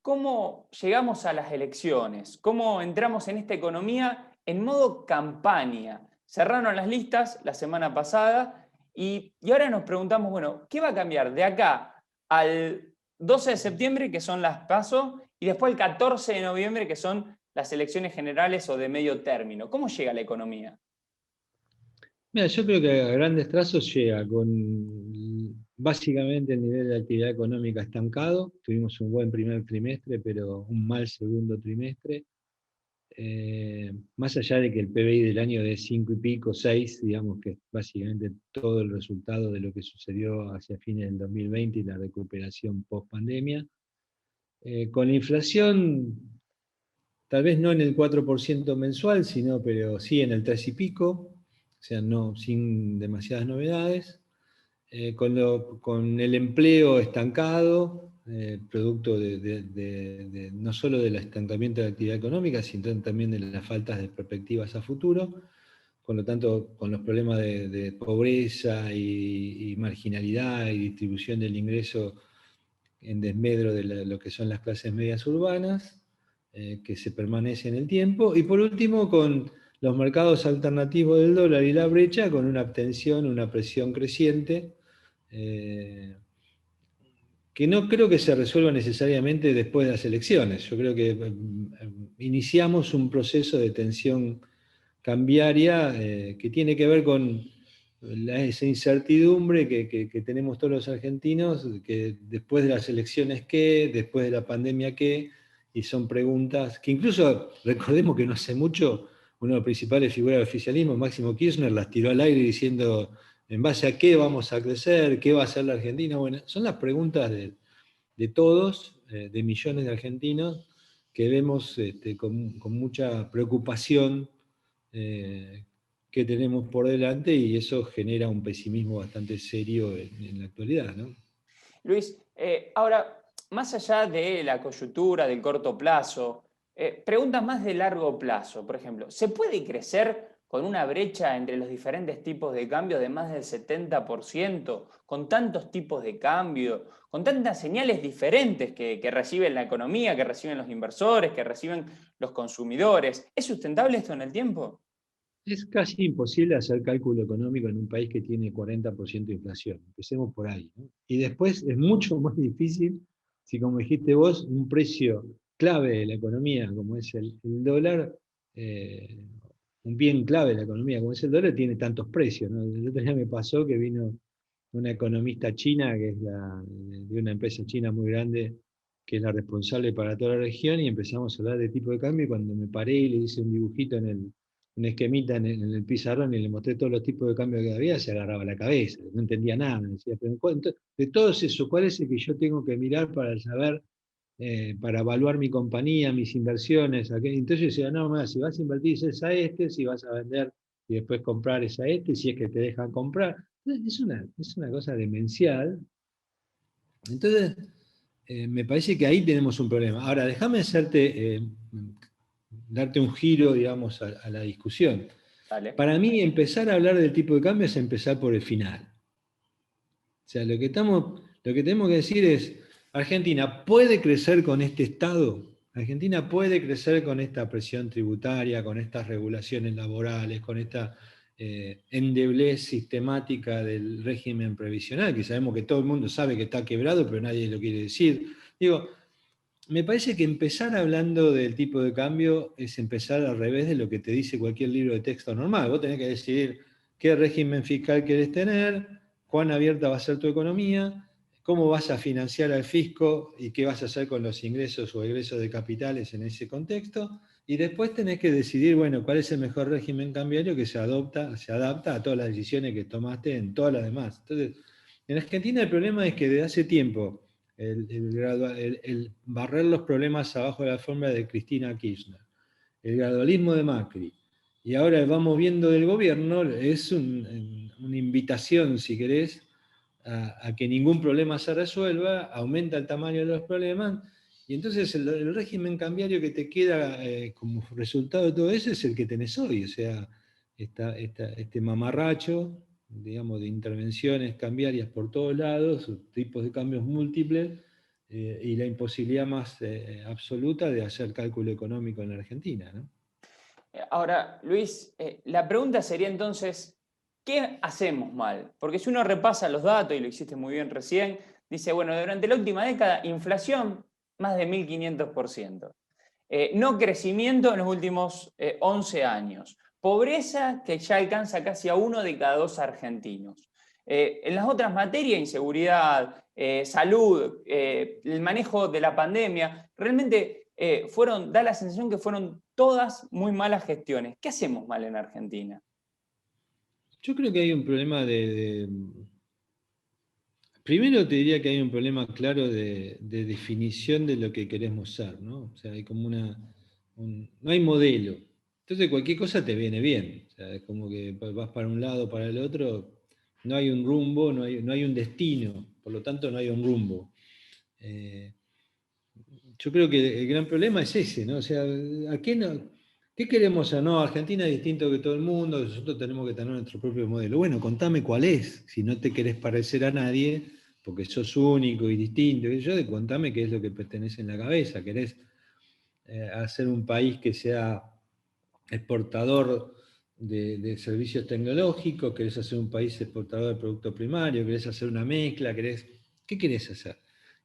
¿cómo llegamos a las elecciones? ¿Cómo entramos en esta economía en modo campaña? Cerraron las listas la semana pasada y ahora nos preguntamos, bueno, ¿qué va a cambiar de acá al 12 de septiembre, que son las PASO, y después el 14 de noviembre, que son las elecciones generales o de medio término? ¿Cómo llega la economía? Mira, yo creo que a grandes trazos llega con básicamente el nivel de actividad económica estancado. Tuvimos un buen primer trimestre, pero un mal segundo trimestre. Más allá de que el PBI del año de 5 y pico, 6, digamos que es básicamente todo el resultado de lo que sucedió hacia fines del 2020 y la recuperación post pandemia. Con la inflación, tal vez no en el 4% mensual, pero sí en el 3 y pico, o sea, no, sin demasiadas novedades. Con el empleo estancado, producto no solo del estancamiento de la actividad económica, sino también de las faltas de perspectivas a futuro, con lo tanto, con los problemas de pobreza y marginalidad y distribución del ingreso en desmedro de lo que son las clases medias urbanas, que se permanece en el tiempo, y por último, con los mercados alternativos del dólar y la brecha, con una abstención, una presión creciente, que no creo que se resuelva necesariamente después de las elecciones. Yo creo que iniciamos un proceso de tensión cambiaria que tiene que ver con esa incertidumbre que tenemos todos los argentinos, que después de las elecciones qué, después de la pandemia qué, y son preguntas que incluso, recordemos que no hace mucho, una de las principales figuras del oficialismo, Máximo Kirchner, las tiró al aire diciendo en base a qué vamos a crecer, qué va a hacer la Argentina. Bueno, son las preguntas de todos, de millones de argentinos, que vemos con mucha preocupación eh, que tenemos por delante, y eso genera un pesimismo bastante serio en la actualidad, ¿no? Luis, ahora, más allá de la coyuntura del corto plazo, preguntas más de largo plazo, por ejemplo, ¿se puede crecer con una brecha entre los diferentes tipos de cambio de más del 70%, con tantos tipos de cambio, con tantas señales diferentes que reciben la economía, que reciben los inversores, que reciben los consumidores? ¿Es sustentable esto en el tiempo? Es casi imposible hacer cálculo económico en un país que tiene 40% de inflación. Empecemos por ahí, ¿no? Y después es mucho más difícil si, como dijiste vos, un precio clave de la economía, como es el dólar, eh, un bien clave de la economía, como es el dólar, tiene tantos precios, ¿no? El otro día me pasó que vino una economista china, que es de una empresa china muy grande, que es la responsable para toda la región, y empezamos a hablar de tipo de cambio, y cuando me paré y le hice un dibujito un esquemita en el pizarrón y le mostré todos los tipos de cambio que había, se agarraba la cabeza, no entendía nada. Me decía, pero de todos esos, ¿cuál es el que yo tengo que mirar para saber, para evaluar mi compañía, mis inversiones? Entonces yo decía, no, más, si vas a invertir es a este, si vas a vender y después comprar es a este, si es que te dejan comprar. Es una cosa demencial. Entonces, me parece que ahí tenemos un problema. Ahora, déjame darte un giro, digamos, a la discusión. Dale. Para mí, empezar a hablar del tipo de cambio es empezar por el final. O sea, lo que tenemos que decir es, Argentina puede crecer con este Estado. Argentina puede crecer con esta presión tributaria, con estas regulaciones laborales, con esta endeblez sistemática del régimen previsional, que sabemos que todo el mundo sabe que está quebrado, pero nadie lo quiere decir. Digo, me parece que empezar hablando del tipo de cambio es empezar al revés de lo que te dice cualquier libro de texto normal. Vos tenés que decidir qué régimen fiscal querés tener, cuán abierta va a ser tu economía, cómo vas a financiar al fisco y qué vas a hacer con los ingresos o egresos de capitales en ese contexto. Y después tenés que decidir, bueno, cuál es el mejor régimen cambiario que se adapta a todas las decisiones que tomaste en todas las demás. Entonces, en Argentina el problema es que desde hace tiempo el barrer los problemas abajo de la alfombra de Cristina Kirchner, el gradualismo de Macri, y ahora el vamos viendo del gobierno, es una invitación, si querés, a que ningún problema se resuelva, aumenta el tamaño de los problemas, y entonces el régimen cambiario que te queda como resultado de todo eso es el que tenés hoy. O sea, este mamarracho, digamos, de intervenciones cambiarias por todos lados, tipos de cambios múltiples, y la imposibilidad más absoluta de hacer cálculo económico en la Argentina, ¿no? Ahora, Luis, la pregunta sería entonces, ¿qué hacemos mal? Porque si uno repasa los datos, y lo hiciste muy bien recién, dice, bueno, durante la última década, inflación más de 1500%. No crecimiento en los últimos 11 años. Pobreza que ya alcanza casi a 1 de cada 2 argentinos. En las otras materias, inseguridad, salud, el manejo de la pandemia, realmente da la sensación que fueron todas muy malas gestiones. ¿Qué hacemos mal en Argentina? Yo creo que hay un problema primero te diría que hay un problema claro de definición de lo que queremos ser, ¿no? O sea, hay como no hay modelo. Entonces cualquier cosa te viene bien. O sea, es como que vas para un lado, para el otro, no hay un rumbo, no hay un destino, por lo tanto no hay un rumbo. Eh, yo creo que el gran problema es ese, ¿no? O sea, ¿qué queremos ser? No, Argentina es distinto que todo el mundo, nosotros tenemos que tener nuestro propio modelo. Bueno, contame cuál es, si no te querés parecer a nadie, porque sos único y distinto, contame qué es lo que pertenece en la cabeza. ¿Querés hacer un país que sea exportador de servicios tecnológicos? ¿Querés hacer un país exportador de producto primario? ¿Querés hacer una mezcla? ¿Qué querés hacer?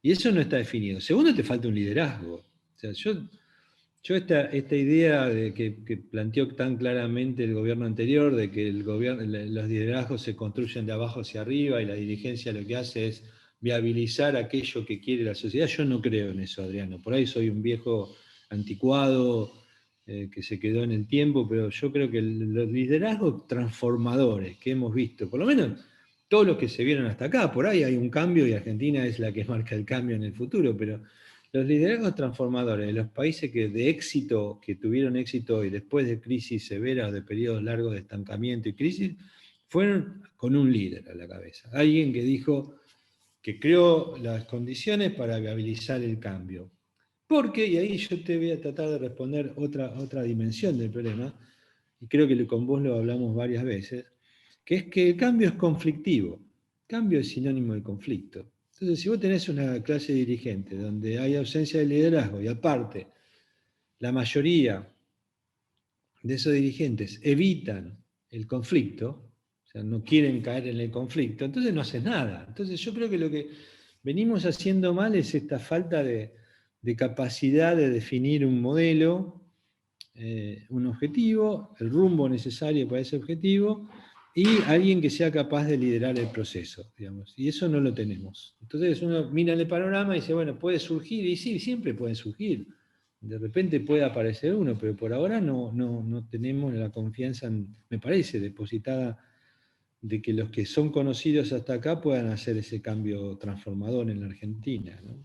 Y eso no está definido. Segundo, te falta un liderazgo. O sea, yo esta idea que planteó tan claramente el gobierno anterior, de que los liderazgos se construyen de abajo hacia arriba y la dirigencia lo que hace es viabilizar aquello que quiere la sociedad, yo no creo en eso, Adriano. Por ahí soy un viejo anticuado que se quedó en el tiempo, pero yo creo que los liderazgos transformadores que hemos visto, por lo menos todos los que se vieron hasta acá, por ahí hay un cambio y Argentina es la que marca el cambio en el futuro, pero los liderazgos transformadores de los países que tuvieron éxito y después de crisis severas, de periodos largos de estancamiento y crisis, fueron con un líder a la cabeza. Alguien que dijo que creó las condiciones para viabilizar el cambio. Porque, y ahí yo te voy a tratar de responder otra dimensión del problema, y creo que con vos lo hablamos varias veces, que es que el cambio es conflictivo. Cambio es sinónimo de conflicto. Entonces, si vos tenés una clase dirigente donde hay ausencia de liderazgo y aparte la mayoría de esos dirigentes evitan el conflicto, o sea, no quieren caer en el conflicto, entonces no haces nada. Entonces yo creo que lo que venimos haciendo mal es esta falta de capacidad de definir un modelo, un objetivo, el rumbo necesario para ese objetivo, y alguien que sea capaz de liderar el proceso, digamos. Y eso no lo tenemos. Entonces uno mira el panorama y dice, bueno, puede surgir, y sí, siempre pueden surgir. De repente puede aparecer uno, pero por ahora no tenemos la confianza, me parece, depositada de que los que son conocidos hasta acá puedan hacer ese cambio transformador en la Argentina, ¿no?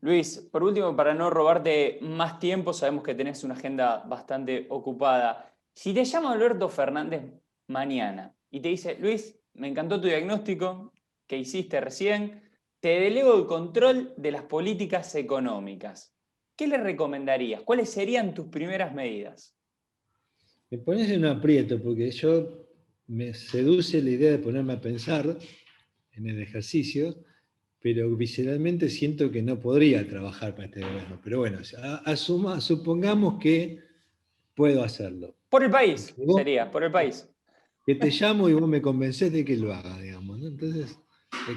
Luis, por último, para no robarte más tiempo, sabemos que tenés una agenda bastante ocupada. Si te llama Alberto Fernández mañana y te dice, Luis, me encantó tu diagnóstico que hiciste recién, te delego el control de las políticas económicas, ¿qué le recomendarías? ¿Cuáles serían tus primeras medidas? Me pones en un aprieto porque me seduce la idea de ponerme a pensar en el ejercicio, pero visceralmente siento que no podría trabajar para este gobierno. Pero bueno, supongamos que puedo hacerlo. Por el Y país, sería, por el país. que te llamo y vos me convencés de que lo haga, digamos, ¿no? Entonces,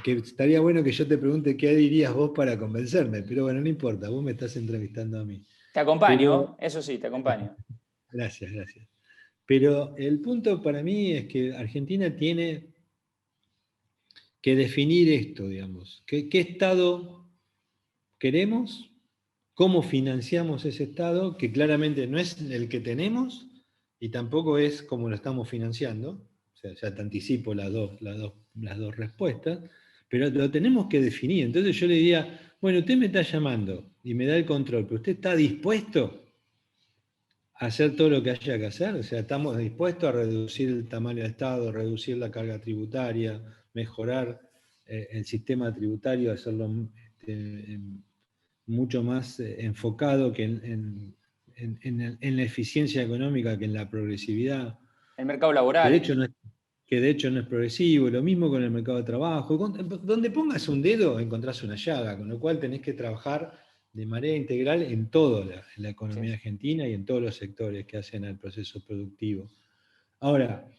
que estaría bueno que yo te pregunte qué dirías vos para convencerme, pero bueno, no importa, vos me estás entrevistando a mí. Te Pero, acompaño, eso sí, te acompaño. gracias. Pero el punto para mí es que Argentina tiene que definir esto, digamos. ¿Qué Estado queremos? ¿Cómo financiamos ese Estado? Que claramente no es el que tenemos y tampoco es como lo estamos financiando. O sea, ya te anticipo las dos respuestas, pero lo tenemos que definir. Entonces yo le diría, bueno, usted me está llamando y me da el control, pero ¿usted está dispuesto a hacer todo lo que haya que hacer? O sea, ¿estamos dispuestos a reducir el tamaño del Estado, reducir la carga tributaria, mejorar el sistema tributario, hacerlo mucho más enfocado que en la eficiencia económica que en la progresividad? El mercado Que de laboral. hecho no es, que de hecho no es progresivo, lo mismo con el mercado de trabajo. Donde pongas un dedo encontrás una llaga, con lo cual tenés que trabajar de manera integral en toda la economía Sí. argentina y en todos los sectores que hacen al proceso productivo. Ahora,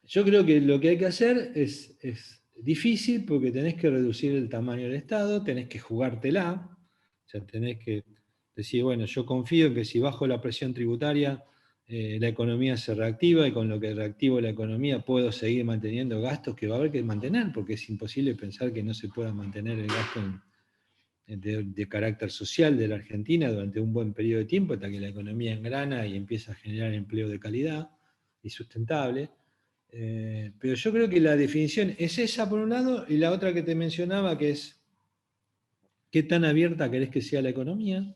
yo creo que lo que hay que hacer es difícil porque tenés que reducir el tamaño del Estado, tenés que jugártela, o sea, tenés que decir, bueno, yo confío en que si bajo la presión tributaria, la economía se reactiva y con lo que reactivo la economía puedo seguir manteniendo gastos que va a haber que mantener, porque es imposible pensar que no se pueda mantener el gasto de carácter social de la Argentina durante un buen periodo de tiempo hasta que la economía engrana y empieza a generar empleo de calidad y sustentable. Pero yo creo que la definición es esa por un lado, y la otra que te mencionaba, que es qué tan abierta querés que sea la economía.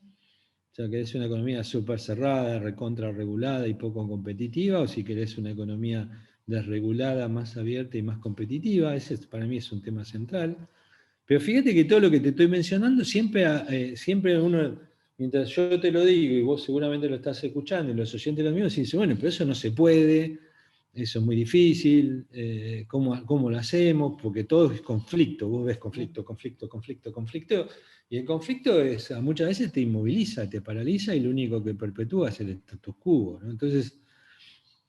O sea, querés una economía súper cerrada, recontra regulada y poco competitiva, o si querés una economía desregulada, más abierta y más competitiva. Ese para mí es un tema central. Pero fíjate que todo lo que te estoy mencionando, siempre uno, mientras yo te lo digo y vos seguramente lo estás escuchando y los oyentes lo mismos, dicen, bueno, pero eso no se puede, eso es muy difícil, ¿cómo lo hacemos? Porque todo es conflicto, vos ves conflicto, conflicto, conflicto, conflicto, y el conflicto muchas veces te inmoviliza, te paraliza y lo único que perpetúa es el status quo, ¿no? Entonces,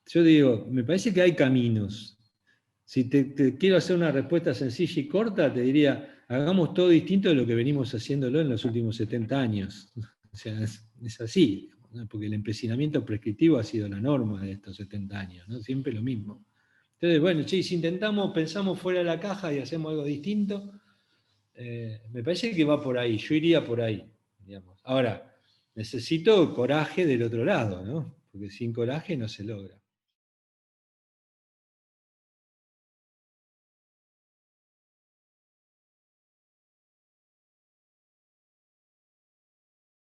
yo digo, me parece que hay caminos. Si te quiero hacer una respuesta sencilla y corta, te diría, hagamos todo distinto de lo que venimos haciéndolo en los últimos 70 años. O sea, es así, ¿no? Porque el empecinamiento prescriptivo ha sido la norma de estos 70 años, ¿no? Siempre lo mismo. Entonces, bueno, che, si intentamos, pensamos fuera de la caja y hacemos algo distinto, me parece que va por ahí, yo iría por ahí, digamos. Ahora, necesito coraje del otro lado, ¿no? Porque sin coraje no se logra.